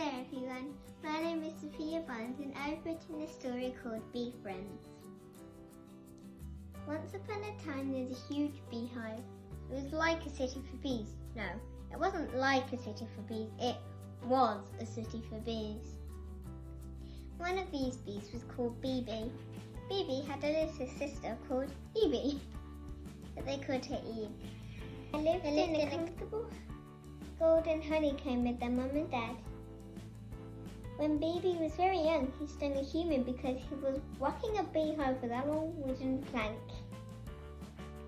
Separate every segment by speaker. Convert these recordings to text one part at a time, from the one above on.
Speaker 1: there everyone, my name is Sophia and I've written a story called Bee Friends. Once upon a time there was a huge beehive. It was like a city for bees. No, it wasn't like a city for bees, it was a city for bees. One of these bees was called BB. BB had a little sister called Evie, but they called her Eve. They lived in a comfortable golden honeycomb with their mum and dad. When BB was very young, he stung a human because he was whacking a beehive with a long wooden plank.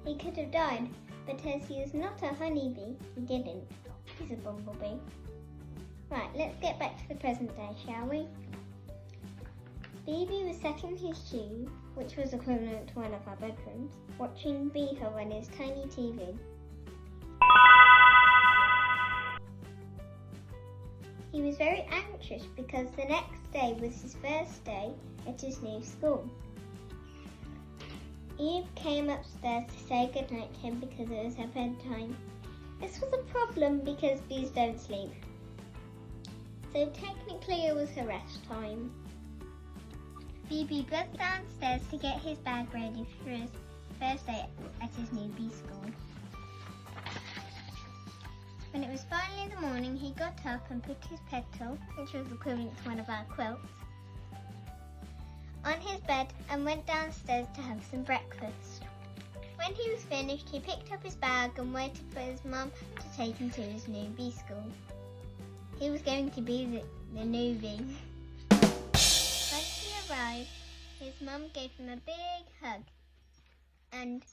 Speaker 1: He could have died, but as he was not a honeybee, he didn't. He's a bumblebee. Right, let's get back to the present day, shall we? BB was sat in his tube, which was equivalent to one of our bedrooms, watching Beehive on his tiny TV. He was very anxious because the next day was his first day at his new school. Eve came upstairs to say goodnight to him because it was her bedtime. This was a problem because bees don't sleep. So technically it was her rest time. BB buzzed downstairs to get his bag ready for his first day at his new bee school. When it was finally the morning, he got up and put his petal, which was equivalent to one of our quilts, on his bed and went downstairs to have some breakfast. When he was finished, he picked up his bag and waited for his mum to take him to his new bee school. He was going to be the new bee. When he arrived, his mum gave him a big hug and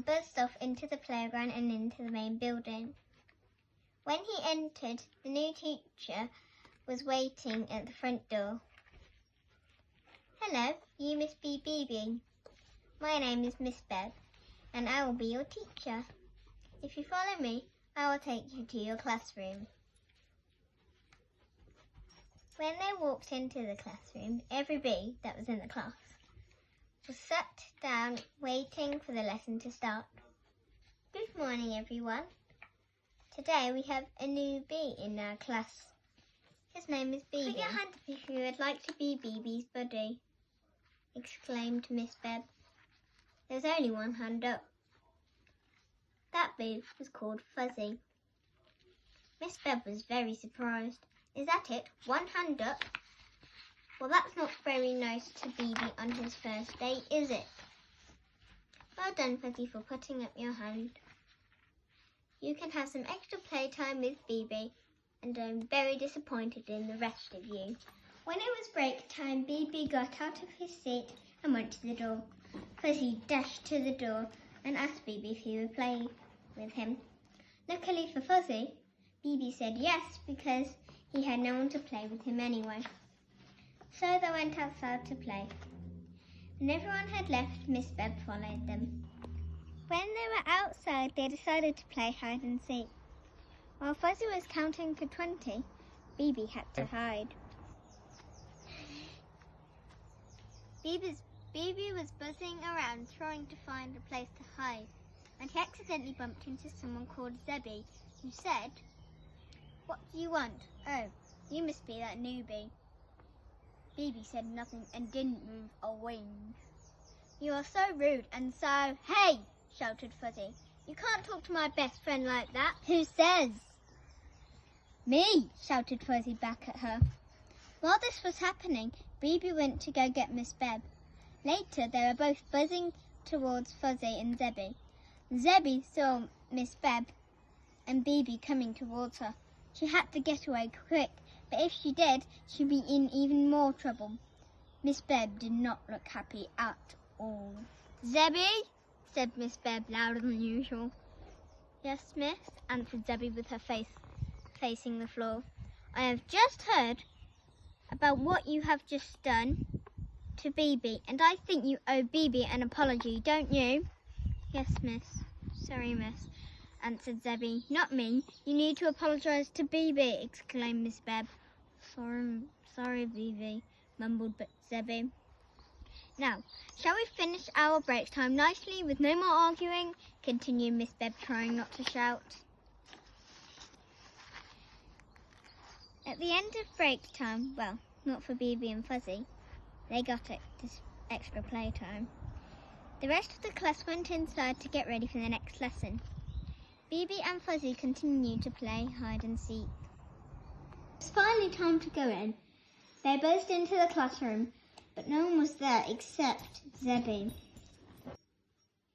Speaker 1: buzzed off into the playground and into the main building. When he entered, the new teacher was waiting at the front door. Hello, you must be BB. My name is Miss Bev, and I will be your teacher. If you follow me, I will take you to your classroom. When they walked into the classroom, every bee that was in the class was sat down waiting for the lesson to start. Good morning, everyone. Today we have a new bee in our class. His name is BB. Put your hand up if you would like to be BB's buddy, exclaimed Miss Beb. There's only one hand up. That bee was called Fuzzy. Miss Beb was very surprised. Is that it? One hand up? Well, that's not very nice to BB on his first day, is it? Well done, Fuzzy, for putting up your hand. You can have some extra playtime with BB, and I'm very disappointed in the rest of you. When it was break time, BB got out of his seat and went to the door. Fuzzy dashed to the door and asked BB if he would play with him. Luckily for Fuzzy, BB said yes because he had no one to play with him anyway. So they went outside to play. When everyone had left, Miss Beb followed them. When they were outside, they decided to play hide and seek. While Fuzzy was counting to 20, BB had to hide. BB was buzzing around trying to find a place to hide, and he accidentally bumped into someone called Zebby, who said, "What do you want? Oh, you must be that newbie." BB said nothing and didn't move a wing. "You are so rude and so—" "Hey!" shouted Fuzzy. "You can't talk to my best friend like that." "Who says?" "Me!" shouted Fuzzy back at her. While this was happening, BB went to go get Miss Beb. Later, they were both buzzing towards Fuzzy and Zebby. Zebby saw Miss Beb and BB coming towards her. She had to get away quick, but if she did, she'd be in even more trouble. Miss Beb did not look happy at all. "Zebby," said Miss Beb louder than usual. "Yes, miss," answered Zebby with her face facing the floor. "I have just heard about what you have just done to BB, and I think you owe BB an apology, don't you?" "Yes, miss. Sorry, miss," answered Zebby. "Not me. You need to apologise to BB," exclaimed Miss Beb. Sorry, BB," mumbled Zebby. "Now, shall we finish our break time nicely with no more arguing?" continued Miss Beb, trying not to shout. At the end of break time, well, not for Bibi and Fuzzy, they got this extra playtime. The rest of the class went inside to get ready for the next lesson. Bibi and Fuzzy continued to play hide and seek. It was finally time to go in. They buzzed into the classroom, but no one was there except Zebby.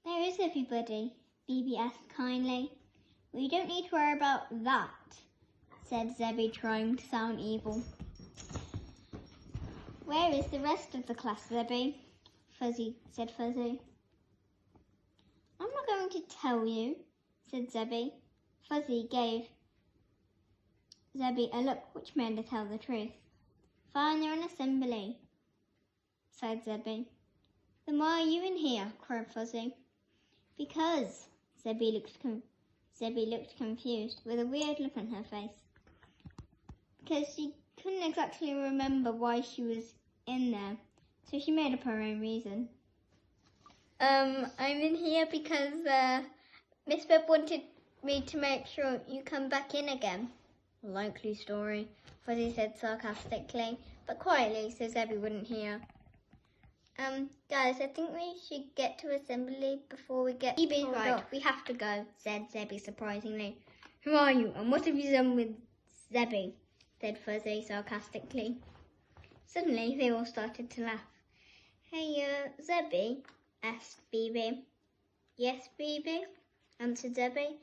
Speaker 1: "Where is everybody?" Bibi asked kindly. "We don't need to worry about that," said Zebby, trying to sound evil. "Where is the rest of the class, Zebby?" said Fuzzy. "I'm not going to tell you," said Zebby. Fuzzy gave Zebby a look which made her tell the truth. "Fine, they're in assembly," sighed Zebby. "Then why are you in here?" cried Fuzzy. "Because," Zebby looked confused, with a weird look on her face. Because she couldn't exactly remember why she was in there, so she made up her own reason. I'm in here because Miss Beb wanted me to make sure you come back in again." "Likely story," Fuzzy said sarcastically, but quietly so Zebby wouldn't hear. Guys, I think we should get to assembly before we get told right off. We have to go," said Zebby surprisingly. "Who are you and what have you done with Zebby?" said Fuzzy sarcastically. Suddenly they all started to laugh. "Hey, Zebby?" asked Bibi. "Yes, Bibi," answered Zebby.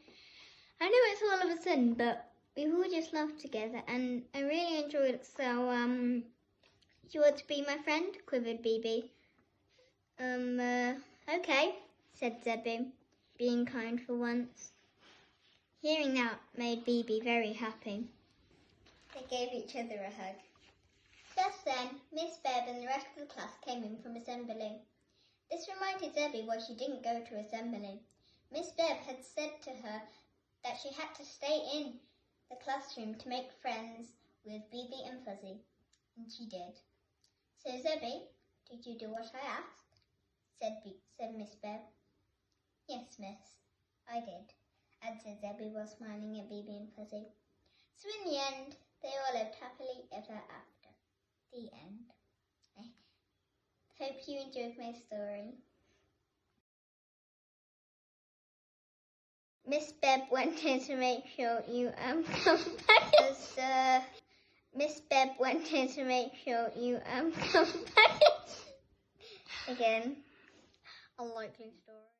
Speaker 1: "I know it's all of a sudden, but we've all just laughed together and I really enjoyed it, so, you want to be my friend?" quivered Bibi. Okay," said Zebby, being kind for once. Hearing that made Bibi very happy. They gave each other a hug. Just then, Miss Beb and the rest of the class came in from assembly. This reminded Zebby why she didn't go to assembly. Miss Beb had said to her that she had to stay in the classroom to make friends with Bibi and Fuzzy, and she did. "So, Zebby, did you do what I asked?" said Miss Beb. "Yes, miss, I did," answered Zebby while smiling at Bibi and Fuzzy. So in the end, they all lived happily ever after. The end. I hope you enjoyed my story. Miss Beb wanted to make sure you come back. Miss Beb wanted to make sure you come back again. A likely story.